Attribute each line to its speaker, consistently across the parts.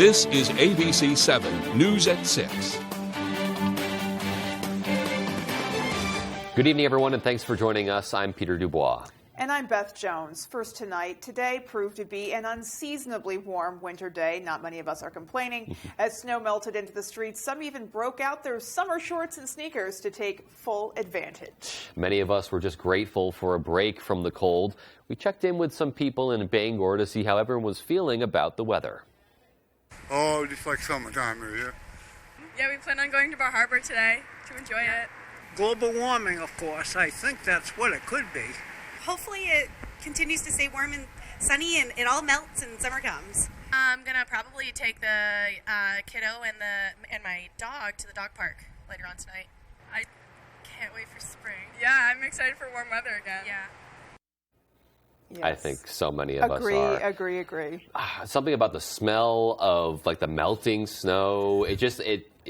Speaker 1: This is ABC 7 News at 6.
Speaker 2: Good evening, everyone, and thanks for joining us. I'm Peter Dubois.
Speaker 3: And I'm Beth Jones. First tonight, today proved to be an unseasonably warm winter day. Not many of us are complaining. As snow melted into the streets, some even broke out their summer shorts and sneakers to take full advantage.
Speaker 2: Many of us were just grateful for a break from the cold. We checked in with some people in Bangor to see how everyone was feeling about the weather.
Speaker 4: Oh, just like summertime here, yeah.
Speaker 5: Yeah, we plan on going to Bar Harbor today to enjoy it.
Speaker 6: Global warming, of course. I think that's what it could be.
Speaker 7: Hopefully it continues to stay warm and sunny and it all melts and summer comes.
Speaker 5: I'm going to probably take the kiddo and my dog to the dog park later on tonight. I can't wait for spring. Yeah, I'm excited for warm weather again. Yeah.
Speaker 3: Yes.
Speaker 2: I think so many of us are.
Speaker 3: Agree.
Speaker 2: Something about the smell of like the melting snow. It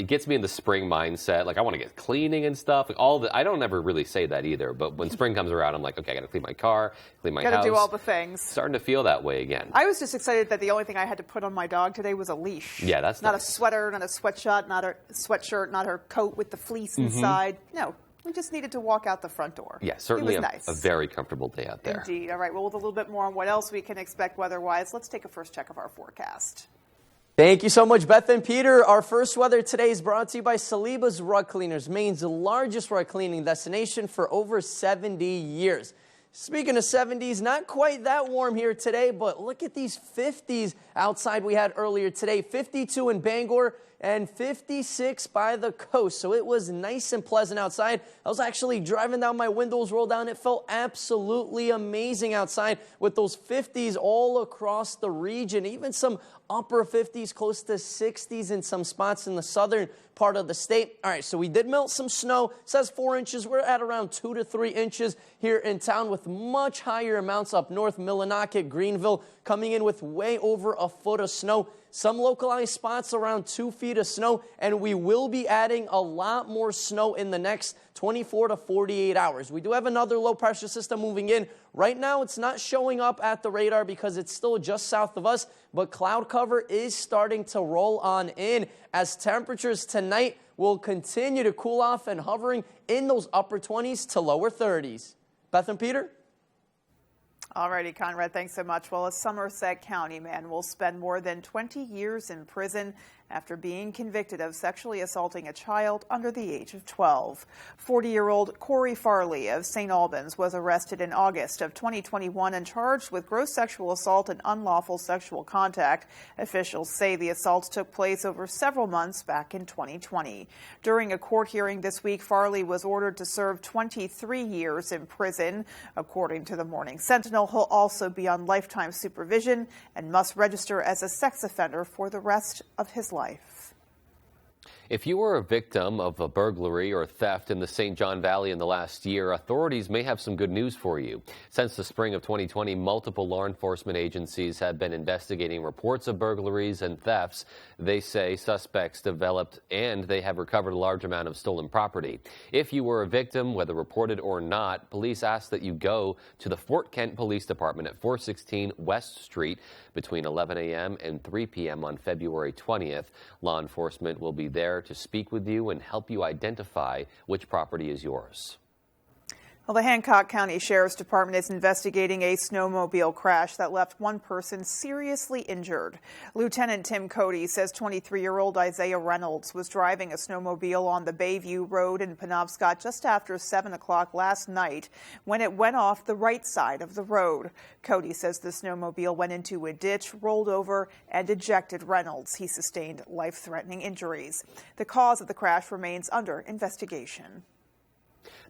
Speaker 2: gets me in the spring mindset. Like I want to get cleaning and stuff. Like I don't ever really say that either. But when spring comes around, I'm like, okay, I got to clean my car, clean my house.
Speaker 3: Got to do all the things.
Speaker 2: Starting to feel that way again.
Speaker 3: I was just excited that the only thing I had to put on my dog today was a leash.
Speaker 2: Yeah, that's
Speaker 3: not
Speaker 2: nice.
Speaker 3: A sweater, not a sweatshirt, not her coat with the fleece inside. No. We just needed to walk out the front door.
Speaker 2: Yeah, certainly
Speaker 3: nice.
Speaker 2: a very comfortable day out there.
Speaker 3: Indeed. All right, well, with a little bit more on what else we can expect weather-wise, let's take a first check of our forecast.
Speaker 8: Thank you so much, Beth and Peter. Our first weather today is brought to you by Saliba's Rug Cleaners, Maine's largest rug cleaning destination for over 70 years. Speaking of 70s, not quite that warm here today, but look at these 50s outside we had earlier today. 52 in Bangor and 56 by the coast. So it was nice and pleasant outside. I was actually driving down, my windows rolled down. It felt absolutely amazing outside with those 50s all across the region, even some upper 50s, close to 60s in some spots in the southern part of the state. All right, so we did melt some snow. It says 4 inches. We're at around 2 to 3 inches here in town with much higher amounts up north, Millinocket, Greenville, coming in with way over a foot of snow. Some localized spots around 2 feet of snow, and we will be adding a lot more snow in the next 24 to 48 hours. We do have another low-pressure system moving in. Right now, it's not showing up at the radar because it's still just south of us, but cloud cover is starting to roll on in as temperatures tonight will continue to cool off and hovering in those upper 20s to lower 30s. Beth and Peter?
Speaker 3: All righty, Conrad, thanks so much. Well, a Somerset County man will spend more than 20 years in prison after being convicted of sexually assaulting a child under the age of 12. 40-year-old Corey Farley of St. Albans was arrested in August of 2021 and charged with gross sexual assault and unlawful sexual contact. Officials say the assaults took place over several months back in 2020. During a court hearing this week, Farley was ordered to serve 23 years in prison. According to the Morning Sentinel, he'll also be on lifetime supervision and must register as a sex offender for the rest of his life.
Speaker 2: If you were a victim of a burglary or theft in the St. John Valley in the last year, authorities may have some good news for you. Since the spring of 2020, multiple law enforcement agencies have been investigating reports of burglaries and thefts. They say suspects developed and they have recovered a large amount of stolen property. If you were a victim, whether reported or not, police ask that you go to the Fort Kent Police Department at 416 West Street between 11 a.m. and 3 p.m. on February 20th. Law enforcement will be there to speak with you and help you identify which property is yours.
Speaker 3: Well, the Hancock County Sheriff's Department is investigating a snowmobile crash that left one person seriously injured. Lieutenant Tim Cody says 23-year-old Isaiah Reynolds was driving a snowmobile on the Bayview Road in Penobscot just after 7 o'clock last night when it went off the right side of the road. Cody says the snowmobile went into a ditch, rolled over, and ejected Reynolds. He sustained life-threatening injuries. The cause of the crash remains under investigation.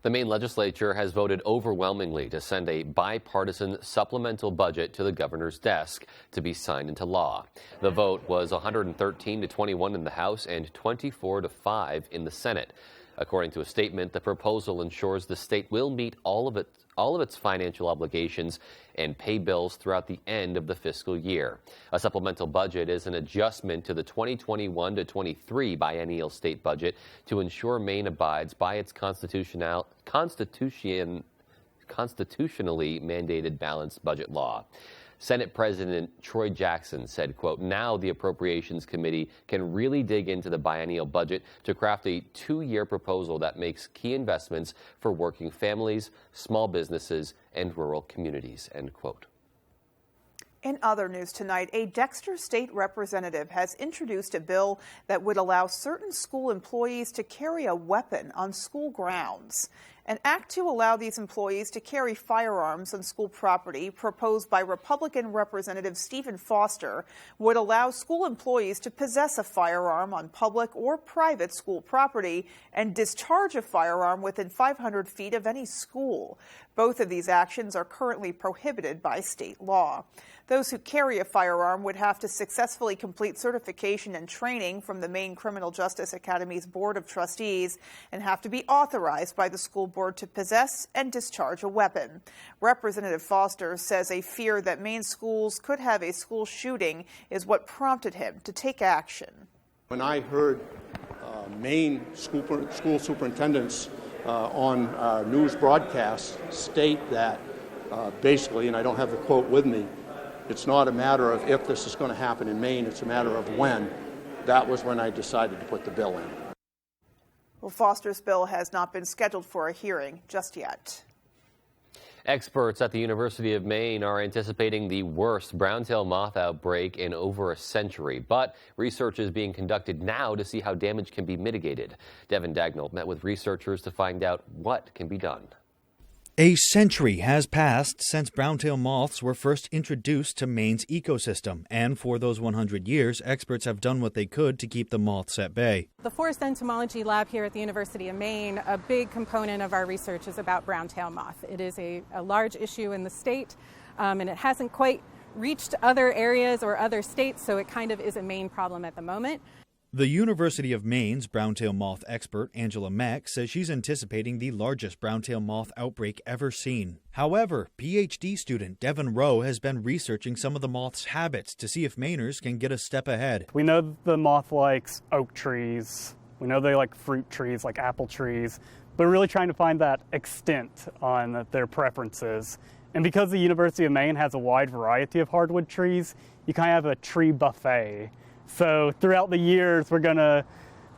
Speaker 2: The Maine legislature has voted overwhelmingly to send a bipartisan supplemental budget to the governor's desk to be signed into law. The vote was 113 to 21 in the House and 24 to 5 in the Senate. According to a statement, the proposal ensures the state will meet all of its financial obligations and pay bills throughout the end of the fiscal year. A supplemental budget is an adjustment to the 2021 to 23 biennial state budget to ensure Maine abides by its constitutionally mandated balanced budget law. Senate President Troy Jackson said, quote, now the Appropriations Committee can really dig into the biennial budget to craft a 2-year proposal that makes key investments for working families, small businesses, and rural communities, end quote.
Speaker 3: In other news tonight, a Dexter state representative has introduced a bill that would allow certain school employees to carry a weapon on school grounds. An act to allow these employees to carry firearms on school property, proposed by Republican Representative Stephen Foster, would allow school employees to possess a firearm on public or private school property and discharge a firearm within 500 feet of any school. Both of these actions are currently prohibited by state law. Those who carry a firearm would have to successfully complete certification and training from the Maine Criminal Justice Academy's Board of Trustees and have to be authorized by the school board to possess and discharge a weapon. Representative Foster says a fear that Maine schools could have a school shooting is what prompted him to take action.
Speaker 9: When I heard Maine school superintendents on news broadcasts state that basically, and I don't have the quote with me, it's not a matter of if this is going to happen in Maine, it's a matter of when. That was when I decided to put the bill in.
Speaker 3: Well, Foster's bill has not been scheduled for a hearing just yet.
Speaker 2: Experts at the University of Maine are anticipating the worst brown-tailed moth outbreak in over a century, but research is being conducted now to see how damage can be mitigated. Devin Dagnall met with researchers to find out what can be done.
Speaker 10: A century has passed since brown-tailed moths were first introduced to Maine's ecosystem, and for those 100 years, experts have done what they could to keep the moths at bay.
Speaker 11: The Forest Entomology Lab here at the University of Maine, a big component of our research is about brown-tailed moth. It is a large issue in the state, and it hasn't quite reached other areas or other states, so it kind of is a Maine problem at the moment.
Speaker 10: The University of Maine's brown-tailed moth expert, Angela Mack, says she's anticipating the largest brown-tailed moth outbreak ever seen. However, PhD student Devin Rowe has been researching some of the moth's habits to see if Mainers can get a step ahead.
Speaker 12: We know the moth likes oak trees. We know they like fruit trees, like apple trees. But we're really trying to find that extent on their preferences. And because the University of Maine has a wide variety of hardwood trees, you kind of have a tree buffet. So throughout the years, we're going to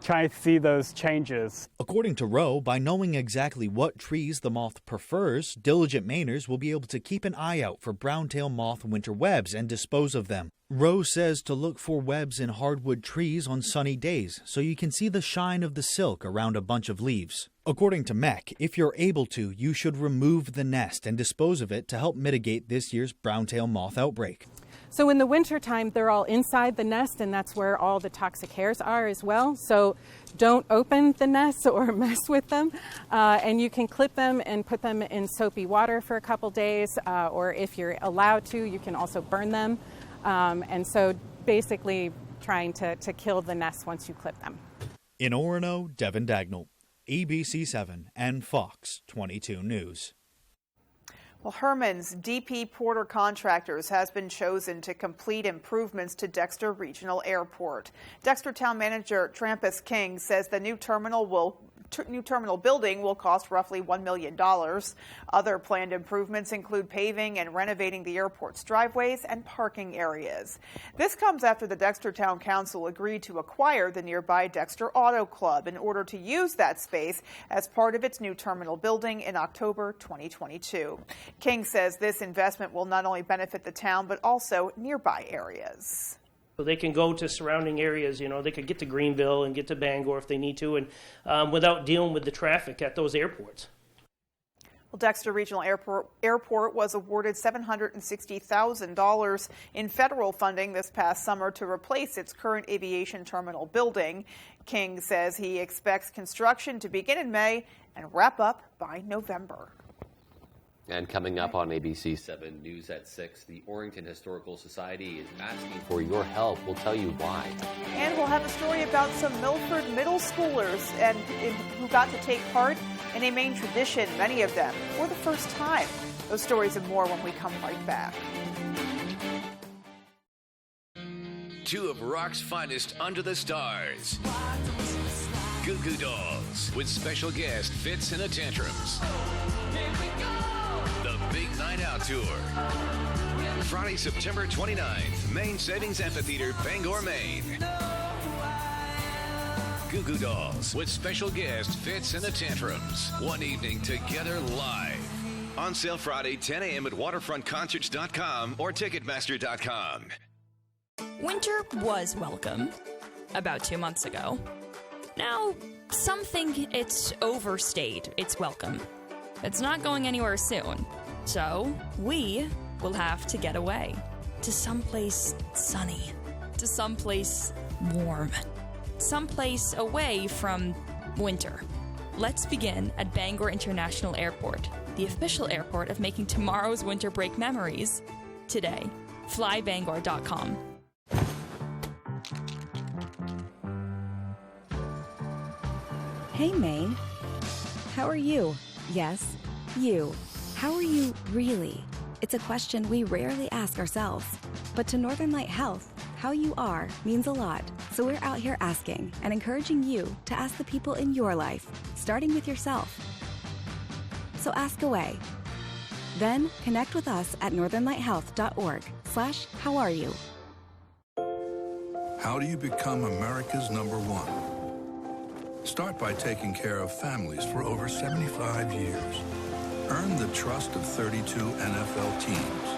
Speaker 12: try to see those changes.
Speaker 10: According to Rowe, by knowing exactly what trees the moth prefers, diligent Mainers will be able to keep an eye out for brown-tailed moth winter webs and dispose of them. Rowe says to look for webs in hardwood trees on sunny days so you can see the shine of the silk around a bunch of leaves. According to Mack, if you're able to, you should remove the nest and dispose of it to help mitigate this year's brown-tailed moth outbreak.
Speaker 11: So in the wintertime, they're all inside the nest, and that's where all the toxic hairs are as well. So don't open the nests or mess with them. And you can clip them and put them in soapy water for a couple days, or if you're allowed to, you can also burn them. And so basically trying to kill the nests once you clip them.
Speaker 10: In Orono, Devin Dagnall, ABC 7 and Fox 22 News.
Speaker 3: Well, Herman's DP Porter Contractors has been chosen to complete improvements to Dexter Regional Airport. Dexter Town Manager Trampus King says the new terminal building will cost roughly $1 million. Other planned improvements include paving and renovating the airport's driveways and parking areas. This comes after the Dexter Town Council agreed to acquire the nearby Dexter Auto Club in order to use that space as part of its new terminal building in October 2022. King says this investment will not only benefit the town, but also nearby areas.
Speaker 13: So they can go to surrounding areas, they could get to Greenville and get to Bangor if they need to, and without dealing with the traffic at those airports.
Speaker 3: Well, Dexter Regional Airport was awarded $760,000 in federal funding this past summer to replace its current aviation terminal building. King says he expects construction to begin in May and wrap up by November.
Speaker 2: And coming up on ABC 7 News at 6, the Orrington Historical Society is asking for your help. We'll tell you why.
Speaker 3: And we'll have a story about some Milford middle schoolers who got to take part in a Maine tradition, many of them for the first time. Those stories and more when we come right back.
Speaker 14: Two of rock's finest under the stars. Goo Goo Dolls with special guest Fitz and the Tantrums. The Big Night Out Tour. Friday, September 29th, Maine Savings Amphitheater, Bangor, Maine. Goo Goo Dolls with special guest Fitz and the Tantrums. One evening together live. On sale Friday, 10 a.m. at waterfrontconcerts.com or ticketmaster.com.
Speaker 15: Winter was welcome about 2 months ago. Now, some think it's overstayed its welcome. It's not going anywhere soon. So, we will have to get away to someplace sunny, to someplace warm, someplace away from winter. Let's begin at Bangor International Airport, the official airport of making tomorrow's winter break memories. Today, flybangor.com.
Speaker 16: Hey, Maine. How are you? Yes, you. How are you really? It's a question we rarely ask ourselves. But to Northern Light Health, how you are means a lot. So we're out here asking and encouraging you to ask the people in your life, starting with yourself. So ask away. Then connect with us at northernlighthealth.org/howareyou.
Speaker 17: How do you become America's #1? Start by taking care of families for over 75 years. Earn the trust of 32 NFL teams.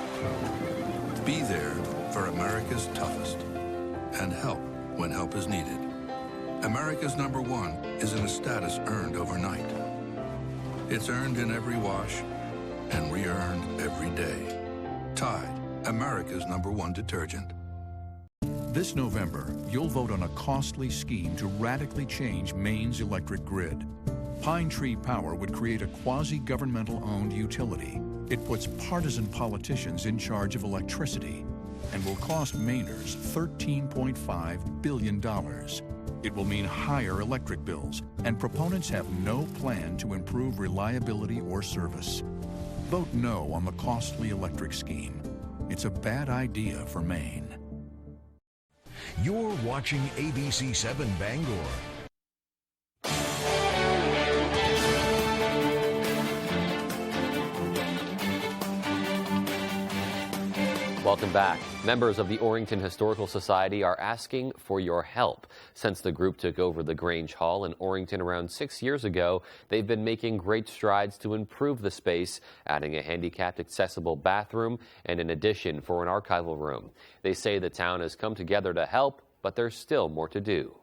Speaker 17: Be there for America's toughest. And help when help is needed. America's #1 isn't a status earned overnight. It's earned in every wash and re-earned every day. Tide, America's #1 detergent.
Speaker 18: This November, you'll vote on a costly scheme to radically change Maine's electric grid. Pine Tree Power would create a quasi-governmental-owned utility. It puts partisan politicians in charge of electricity and will cost Mainers $13.5 billion. It will mean higher electric bills, and proponents have no plan to improve reliability or service. Vote no on the costly electric scheme. It's a bad idea for Maine.
Speaker 19: You're watching ABC 7 Bangor.
Speaker 2: Welcome back. Members of the Orrington Historical Society are asking for your help. Since the group took over the Grange Hall in Orrington around 6 years ago, they've been making great strides to improve the space, adding a handicapped accessible bathroom and an addition for an archival room. They say the town has come together to help, but there's still more to do.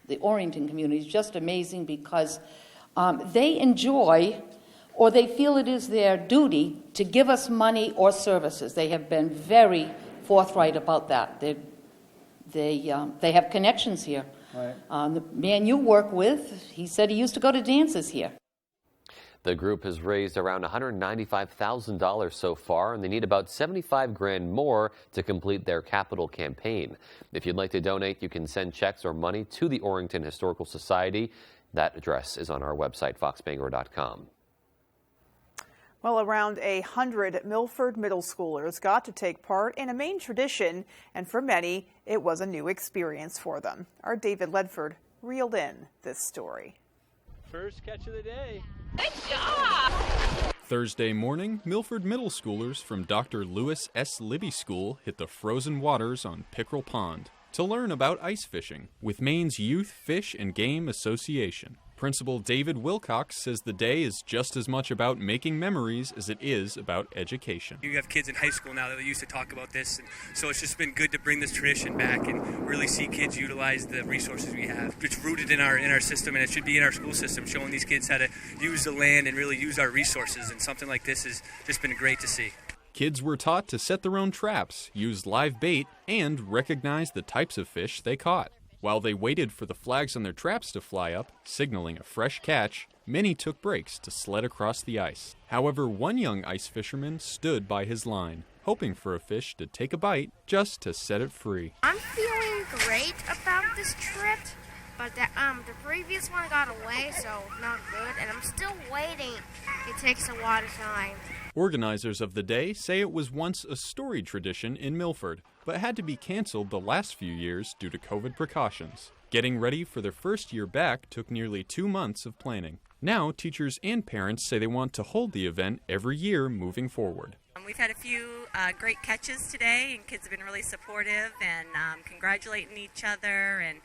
Speaker 20: The Orrington community is just amazing because they enjoy, or they feel it is their duty to give us money or services. They have been very forthright about that. They have connections here. Right. The man you work with, he said he used to go to dances here.
Speaker 2: The group has raised around $195,000 so far, and they need about $75,000 more to complete their capital campaign. If you'd like to donate, you can send checks or money to the Orrington Historical Society. That address is on our website, foxbangor.com.
Speaker 3: Well, around 100 Milford middle schoolers got to take part in a Maine tradition, and for many, it was a new experience for them. Our David Ledford reeled in this story.
Speaker 21: First catch of the day.
Speaker 22: Good job!
Speaker 23: Thursday morning, Milford middle schoolers from Dr. Lewis S. Libby School hit the frozen waters on Pickerel Pond to learn about ice fishing with Maine's Youth Fish and Game Association. Principal David Wilcox says the day is just as much about making memories as it is about education.
Speaker 24: You have kids in high school now that used to talk about this, and so it's just been good to bring this tradition back and really see kids utilize the resources we have. It's rooted in our system, and it should be in our school system, showing these kids how to use the land and really use our resources, and something like this has just been great to see.
Speaker 23: Kids were taught to set their own traps, use live bait, and recognize the types of fish they caught. While they waited for the flags on their traps to fly up, signaling a fresh catch, many took breaks to sled across the ice. However, one young ice fisherman stood by his line, hoping for a fish to take a bite just to set it free.
Speaker 25: I'm feeling great about this trip, but the previous one got away, so not good, and I'm still waiting. It takes a lot of time.
Speaker 23: Organizers of the day say it was once a storied tradition in Milford, but had to be canceled the last few years due to COVID precautions. Getting ready for their first year back took nearly 2 months of planning. Now, teachers and parents say they want to hold the event every year moving forward.
Speaker 1: We've had a few great catches today, and kids have been really supportive and congratulating each other and,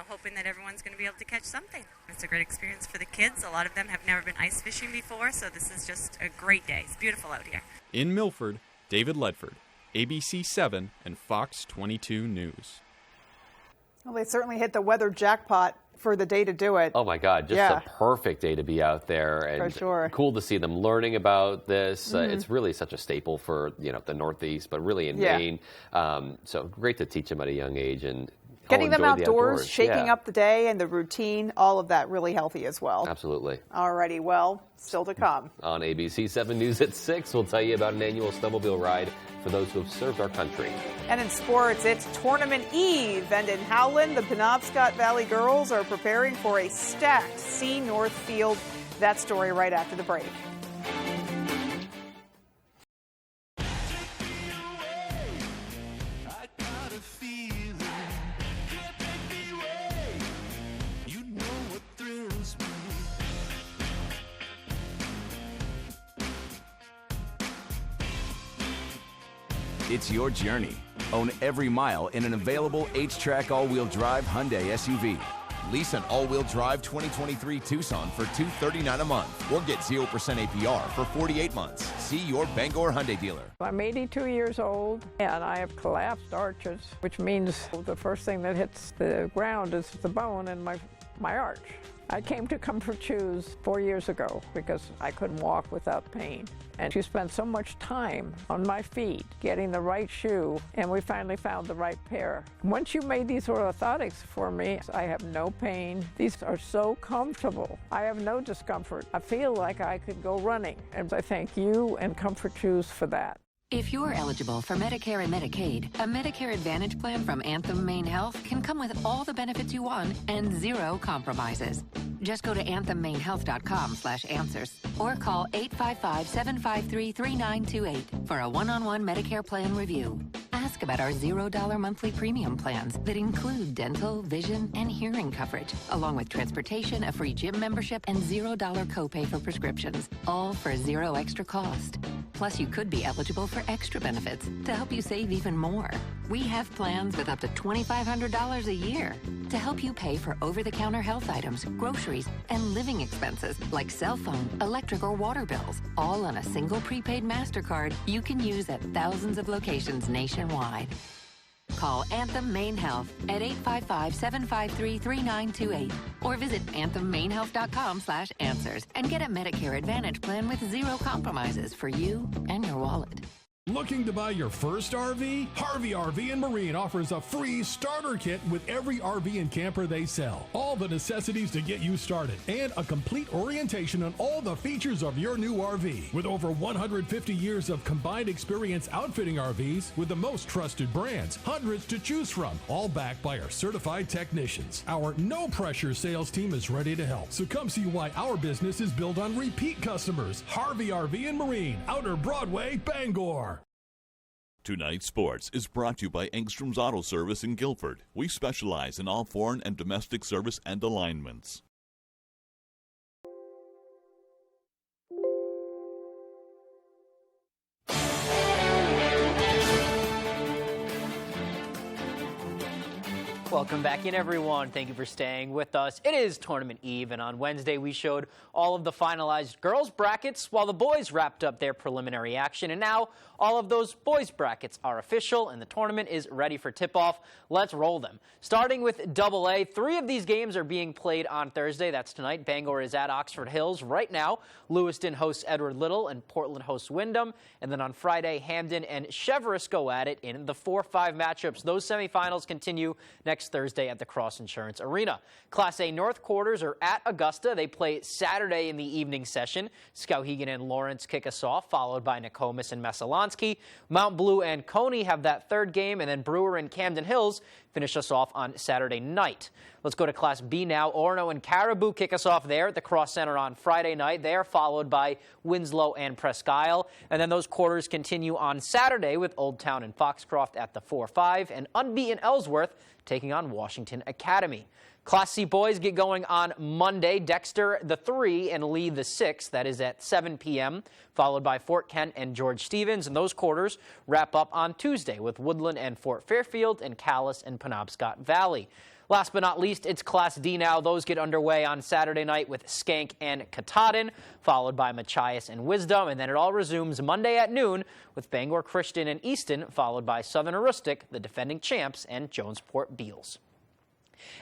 Speaker 1: hoping that everyone's going to be able to catch something. It's a great experience for the kids. A lot of them have never been ice fishing before, so this is just a great day. It's beautiful out here.
Speaker 23: In Milford, David Ledford, ABC 7 and Fox 22 News.
Speaker 3: Well, they certainly hit the weather jackpot for the day to do it.
Speaker 2: Oh my God, just a perfect day to be out there, and
Speaker 3: for sure.
Speaker 2: Cool to see them learning about this. It's really such a staple for the Northeast, but really in Maine. So great to teach them at a young age and
Speaker 3: getting them outdoors, shaking
Speaker 2: up
Speaker 3: up the day and the routine, all of that really healthy as well.
Speaker 2: Absolutely.
Speaker 3: Alrighty, well, still to come.
Speaker 2: On ABC 7 News at 6, we'll tell you about an annual snowmobile ride for those who have served our country.
Speaker 3: And in sports, it's Tournament Eve. And in Howland, the Penobscot Valley girls are preparing for a stacked C North field. That story right after the break.
Speaker 4: It's your journey. Own every mile in an available H-Track all-wheel drive Hyundai SUV.
Speaker 19: Lease an all-wheel drive 2023 Tucson for $239 a month or get 0% APR for 48 months. See your Bangor Hyundai dealer.
Speaker 6: I'm 82 years old and I have collapsed arches, which means the first thing that hits the ground is the bone in my arch. I came to Comfort Shoes 4 years ago because I couldn't walk without pain. And she spent so much time on my feet getting the right shoe, and we finally found the right pair. Once you made these orthotics for me, I have no pain. These are so comfortable. I have no discomfort. I feel like I could go running, and I thank you and Comfort Shoes for that.
Speaker 7: If you're eligible for Medicare and Medicaid, a Medicare Advantage plan from Anthem Maine Health can come with all the benefits you want and zero compromises. Just go to anthemainehealth.com/answers or call 855-753-3928 for a one-on-one Medicare plan review. Ask about our $0 monthly premium plans that include dental, vision, and hearing coverage, along with transportation, a free gym membership, and $0 copay for prescriptions, all for zero extra cost. Plus, you could be eligible for extra benefits to help you save even more. We have plans with up to $2,500 a year to help you pay for over-the-counter health items, groceries, and living expenses like cell phone, electric, or water bills, all on a single prepaid MasterCard you can use at thousands of locations nationwide. Call Anthem Maine Health at 855-753-3928 or visit anthemmainehealth.com/answers and get a Medicare Advantage plan with zero compromises for you and your wallet.
Speaker 22: Looking to buy your first RV? Harvey RV and Marine offers a free starter kit with every RV and camper they sell. All the necessities to get you started and a complete orientation on all the features of your new RV. With over 150 years of combined experience outfitting RVs with the most trusted brands, hundreds to choose from, all backed by our certified technicians. Our no-pressure sales team is ready to help. So come see why our business is built on repeat customers. Harvey RV and Marine, Outer Broadway, Bangor.
Speaker 26: Tonight's Sports is brought to you by Engstrom's Auto Service in Guilford. We specialize in all foreign and domestic service and alignments.
Speaker 27: Welcome back in, everyone. Thank you for staying with us. It is Tournament Eve, and on Wednesday we showed all of the finalized girls' brackets while the boys wrapped up their preliminary action. And now all of those boys' brackets are official, and the tournament is ready for tip-off. Let's roll them. Starting with AA, 3 of these games are being played on Thursday. That's tonight. Bangor is at Oxford Hills right now. Lewiston hosts Edward Little, and Portland hosts Wyndham. And then on Friday, Hamden and Cheverus go at it in the 4-5 matchups. Those semifinals continue next Thursday at the Cross Insurance Arena. Class A North quarters are at Augusta. They play Saturday in the evening session. Skowhegan and Lawrence kick us off, followed by Nokomis and Messalonsky. Mount Blue and Coney have that third game, and then Brewer and Camden Hills finish us off on Saturday night. Let's go to Class B now. Orono and Caribou kick us off there at the Cross Center on Friday night. They are followed by Winslow and Presque Isle. And then those quarters continue on Saturday with Old Town and Foxcroft at the 4-5 and unbeaten Ellsworth taking on Washington Academy. Class C boys get going on Monday. Dexter the 3 and Lee the 6. That is at 7 p.m., followed by Fort Kent and George Stevens. And those quarters wrap up on Tuesday with Woodland and Fort Fairfield and Calais and Penobscot Valley. Last but not least, it's Class D now. Those get underway on Saturday night with Skank and Katahdin, followed by Machias and Wisdom. And then it all resumes Monday at noon with Bangor Christian and Easton, followed by Southern Aroostook, the defending champs, and Jonesport Beals.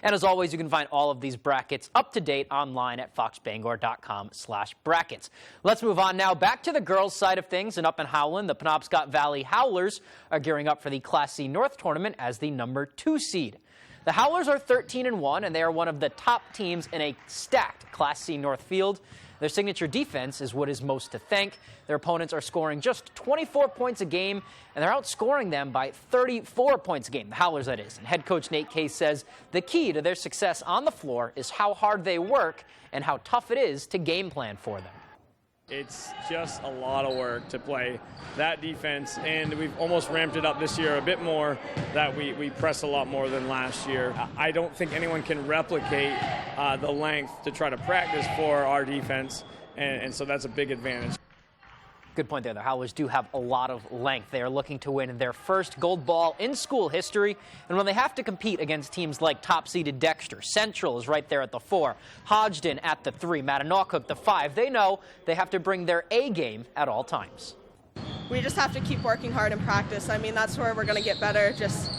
Speaker 27: And as always, you can find all of these brackets up to date online at foxbangor.com/brackets. Let's move on now back to the girls' side of things. And up in Howland, the Penobscot Valley Howlers are gearing up for the Class C North tournament as the number 2 seed. The Howlers are 13-1, and they are one of the top teams in a stacked Class C North field. Their signature defense is what is most to thank. Their opponents are scoring just 24 points a game, and they're outscoring them by 34 points a game, the Howlers, that is. And head coach Nate Case says the key to their success on the floor is how hard they work and how tough it is to game plan for them.
Speaker 5: It's just a lot of work to play that defense, and we've almost ramped it up this year a bit more, that we press a lot more than last year. I don't think anyone can replicate the length to try to practice for our defense, and so that's a big advantage.
Speaker 27: Good point there. The Howlers do have a lot of length. They are looking to win their first gold ball in school history. And when they have to compete against teams like top-seeded Dexter, Central is right there at the 4, Hodgdon at the 3, Mattanochuk the 5, they know they have to bring their A game at all times.
Speaker 8: We just have to keep working hard in practice. I mean, that's where we're going to get better, just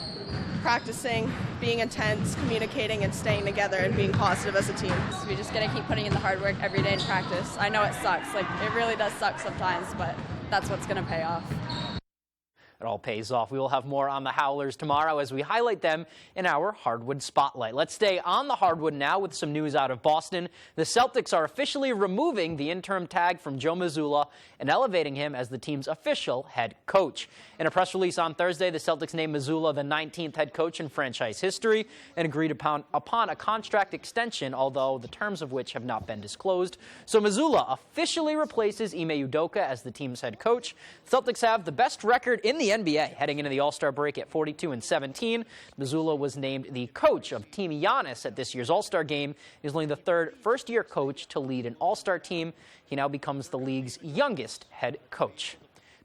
Speaker 8: practicing, being intense, communicating, and staying together and being positive as a team.
Speaker 9: So we just got to keep putting in the hard work every day in practice. I know it sucks. Like, it really does suck sometimes, but that's what's going to pay off.
Speaker 27: It all pays off. We will have more on the Howlers tomorrow as we highlight them in our Hardwood Spotlight. Let's stay on the hardwood now with some news out of Boston. The Celtics are officially removing the interim tag from Joe Mazzulla and elevating him as the team's official head coach. In a press release on Thursday, the Celtics named Mazzulla the 19th head coach in franchise history and agreed upon a contract extension, although the terms of which have not been disclosed. So Mazzulla officially replaces Ime Udoka as the team's head coach. Celtics have the best record in the NBA heading into the All-Star break at 42-17. Mazzulla was named the coach of Team Giannis at this year's All-Star game. He's only the third first-year coach to lead an All-Star team. He now becomes the league's youngest head coach.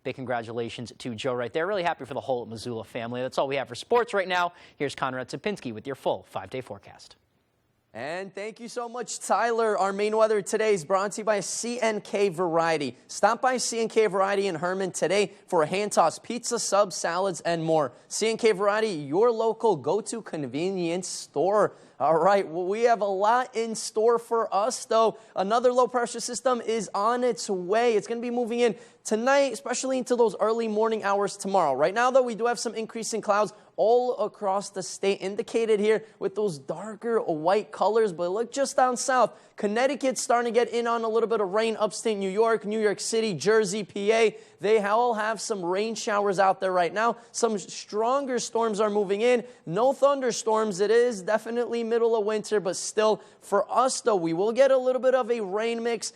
Speaker 27: Big congratulations to Joe right there. Really happy for the whole Mazzulla family. That's all we have for sports right now. Here's Conrad Sapinski with your full 5-day forecast.
Speaker 10: And thank you so much, Tyler. Our main weather today is brought to you by CNK Variety. Stop by CNK Variety in Herman today for a hand-tossed pizza, subs, salads, and more. CNK Variety, your local go-to convenience store. All right, well, we have a lot in store for us, though. Another low-pressure system is on its way. It's going to be moving in tonight, especially into those early morning hours tomorrow. Right now, though, we do have some increasing clouds all across the state, indicated here with those darker white colors. But look just down south, Connecticut's starting to get in on a little bit of rain. Upstate New York, New York City, Jersey, PA, they all have some rain showers out there right now. Some stronger storms are moving in. No thunderstorms. It is definitely middle of winter, but still for us, though, we will get a little bit of a rain mix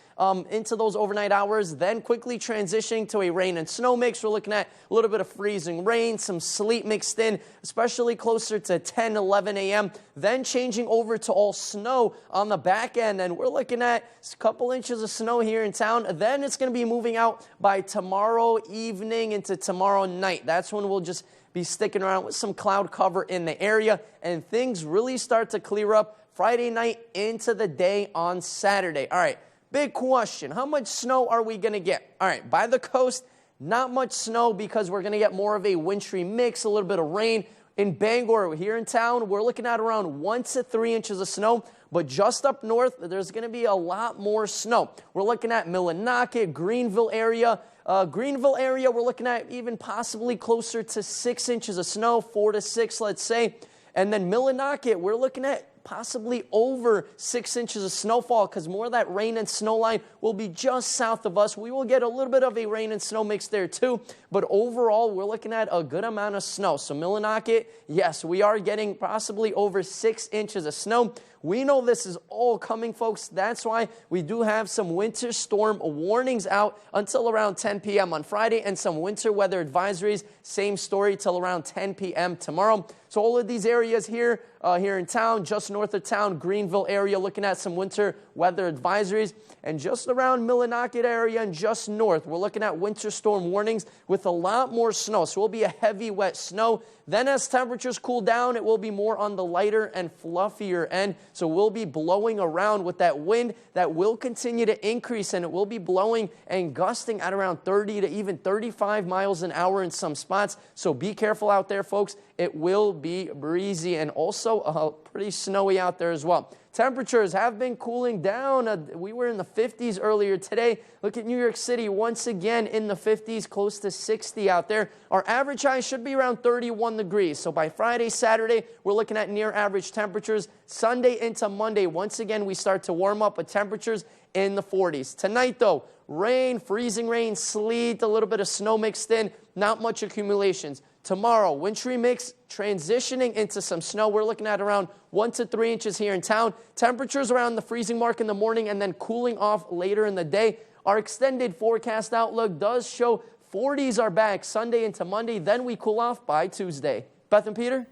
Speaker 10: into those overnight hours, then quickly transitioning to a rain and snow mix. We're looking at a little bit of freezing rain, some sleet mixed in, especially closer to 10, 11 a.m., then changing over to all snow on the back end. And we're looking at a couple inches of snow here in town. Then it's going to be moving out by tomorrow evening into tomorrow night. That's when we'll just be sticking around with some cloud cover in the area, and things really start to clear up Friday night into the day on Saturday. All right, big question. How much snow are we going to get? All right, by the coast, not much snow because we're going to get more of a wintry mix, a little bit of rain. In Bangor, here in town, we're looking at around 1 to 3 inches of snow. But just up north, there's going to be a lot more snow. We're looking at Millinocket, Greenville area. We're looking at even possibly closer to 6 inches of snow, 4 to 6, let's say. And then Millinocket, we're looking at possibly over 6 inches of snowfall because more of that rain and snow line will be just south of us. We will get a little bit of a rain and snow mix there too, but overall we're looking at a good amount of snow. So Millinocket, yes, we are getting possibly over 6 inches of snow. We know this is all coming, folks. That's why we do have some winter storm warnings out until around 10 p.m. on Friday and some winter weather advisories. Same story till around 10 p.m. tomorrow. So all of these areas here in town, just north of town, Greenville area, looking at some winter weather advisories. And just around Millinocket area and just north, we're looking at winter storm warnings with a lot more snow. So it will be a heavy, wet snow. Then as temperatures cool down, it will be more on the lighter and fluffier end. So we'll be blowing around with that wind that will continue to increase, and it will be blowing and gusting at around 30 to even 35 miles an hour in some spots. So be careful out there, folks. It will be breezy and also pretty snowy out there as well. Temperatures have been cooling down. We were in the 50s earlier today. Look at New York City once again in the 50s, close to 60 out there. Our average high should be around 31 degrees. So by Friday, Saturday, we're looking at near average temperatures. Sunday into Monday, once again, we start to warm up with temperatures in the 40s. Tonight, though, rain, freezing rain, sleet, a little bit of snow mixed in, not much accumulations. Tomorrow, wintry mix transitioning into some snow. We're looking at around 1 to 3 inches here in town. Temperatures around the freezing mark in the morning and then cooling off later in the day. Our extended forecast outlook does show 40s are back Sunday into Monday. Then we cool off by Tuesday. Beth and Peter?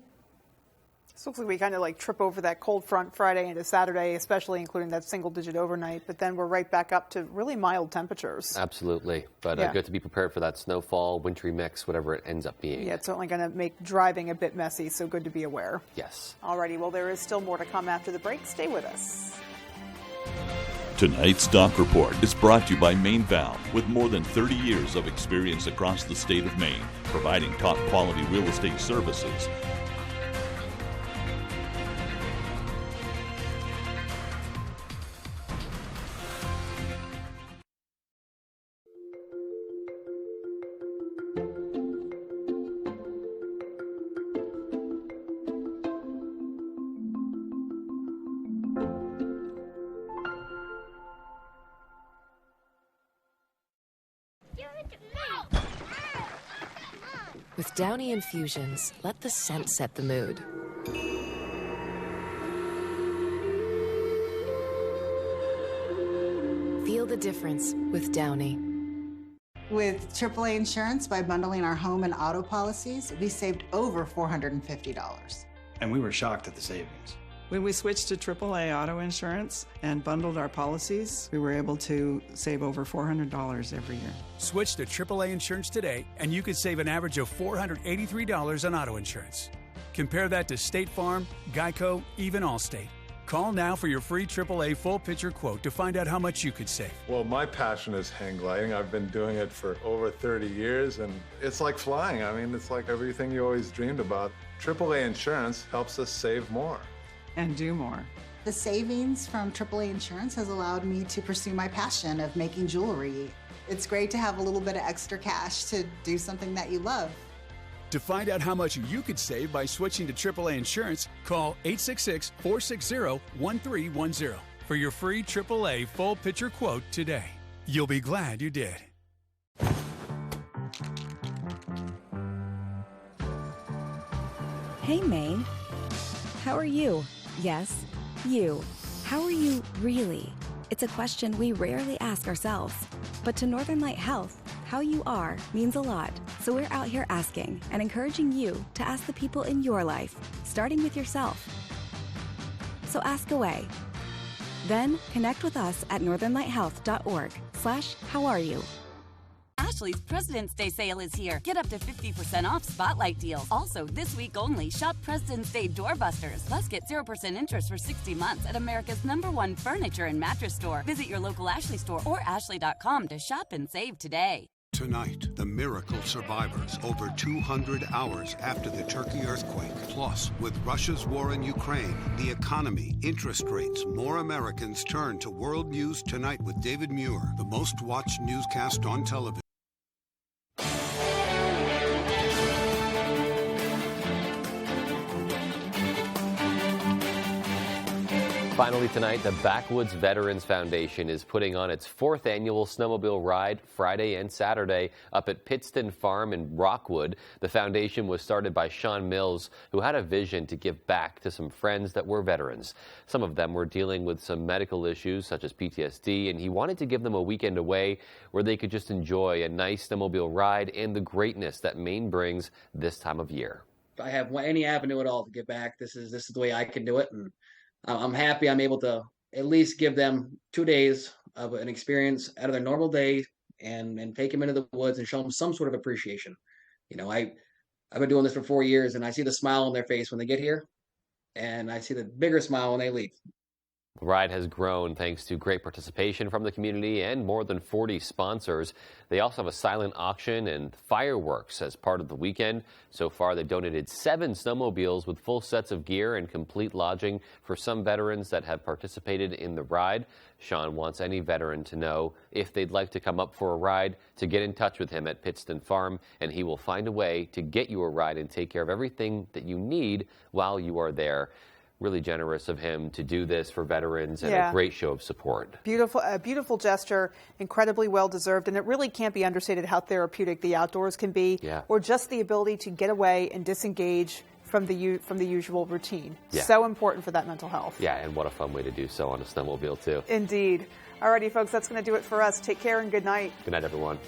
Speaker 3: This looks like we kind of like trip over that cold front Friday into Saturday, especially including that single-digit overnight. But then we're right back up to really mild temperatures.
Speaker 2: Absolutely. But good to be prepared for that snowfall, wintry mix, whatever it ends up being.
Speaker 3: Yeah, it's certainly going to make driving a bit messy, so good to be aware.
Speaker 2: Yes.
Speaker 3: Alrighty, well, there is still more to come after the break. Stay with us.
Speaker 26: Tonight's Dock Report is brought to you by Maine Valve, with more than 30 years of experience across the state of Maine, providing top-quality real estate services.
Speaker 11: With Downy Infusions, let the scent set the mood. Feel the difference with Downy.
Speaker 12: With AAA Insurance, by bundling our home and auto policies, we saved over $450.
Speaker 13: And we were shocked at the savings.
Speaker 14: When we switched to AAA auto insurance and bundled our policies, we were able to save over $400 every year.
Speaker 15: Switch to AAA insurance today, and you could save an average of $483 on auto insurance. Compare that to State Farm, Geico, even Allstate. Call now for your free AAA full picture quote to find out how much you could save.
Speaker 16: Well, my passion is hang gliding. I've been doing it for over 30 years, and it's like flying. I mean, it's like everything you always dreamed about. AAA insurance helps us save more.
Speaker 14: And do more.
Speaker 12: The savings from AAA Insurance has allowed me to pursue my passion of making jewelry. It's great to have a little bit of extra cash to do something that you love.
Speaker 15: To find out how much you could save by switching to AAA Insurance, call 866-460-1310 for your free AAA full picture quote today. You'll be glad you did.
Speaker 17: Hey, Maine. How are you? Yes, you. How are you really? It's a question we rarely ask ourselves. But to Northern Light Health, how you are means a lot. So we're out here asking and encouraging you to ask the people in your life, starting with yourself. So ask away. Then connect with us at northernlighthealth.org/howareyu.
Speaker 28: Ashley's President's Day sale is here. Get up to 50% off Spotlight deals. Also, this week only, shop President's Day doorbusters. Plus, get 0% interest for 60 months at America's #1 furniture and mattress store. Visit your local Ashley store or ashley.com to shop and save today.
Speaker 29: Tonight, the miracle survivors over 200 hours after the Turkey earthquake. Plus, with Russia's war in Ukraine, the economy, interest rates, more Americans turn to World News Tonight with David Muir, the most watched newscast on television.
Speaker 2: Finally tonight, the Backwoods Veterans Foundation is putting on its 4th annual snowmobile ride Friday and Saturday up at Pittston Farm in Rockwood. The foundation was started by Sean Mills, who had a vision to give back to some friends that were veterans. Some of them were dealing with some medical issues such as PTSD, and he wanted to give them a weekend away where they could just enjoy a nice snowmobile ride and the greatness that Maine brings this time of year.
Speaker 1: If I have any avenue at all to give back, this is the way I can do it, and I'm happy I'm able to at least give them 2 days of an experience out of their normal day and take them into the woods and show them some sort of appreciation. You know, I've been doing this for 4 years, and I see the smile on their face when they get here, and I see the bigger smile when they leave.
Speaker 2: The ride has grown thanks to great participation from the community and more than 40 sponsors. They also have a silent auction and fireworks as part of the weekend. So far, they donated 7 snowmobiles with full sets of gear and complete lodging for some veterans that have participated in the ride. Sean wants any veteran to know if they'd like to come up for a ride to get in touch with him at Pittston Farm, and he will find a way to get you a ride and take care of everything that you need while you are there. Really generous of him to do this for veterans and a great show of support.
Speaker 3: Beautiful, a beautiful gesture, incredibly well deserved, and it really can't be understated how therapeutic the outdoors can be, or just the ability to get away and disengage from the usual routine. So important for that mental health.
Speaker 2: Yeah, and what a fun way to do so on a snowmobile too.
Speaker 3: Indeed. Alrighty, folks, that's going to do it for us. Take care and good night.
Speaker 2: Good night, everyone.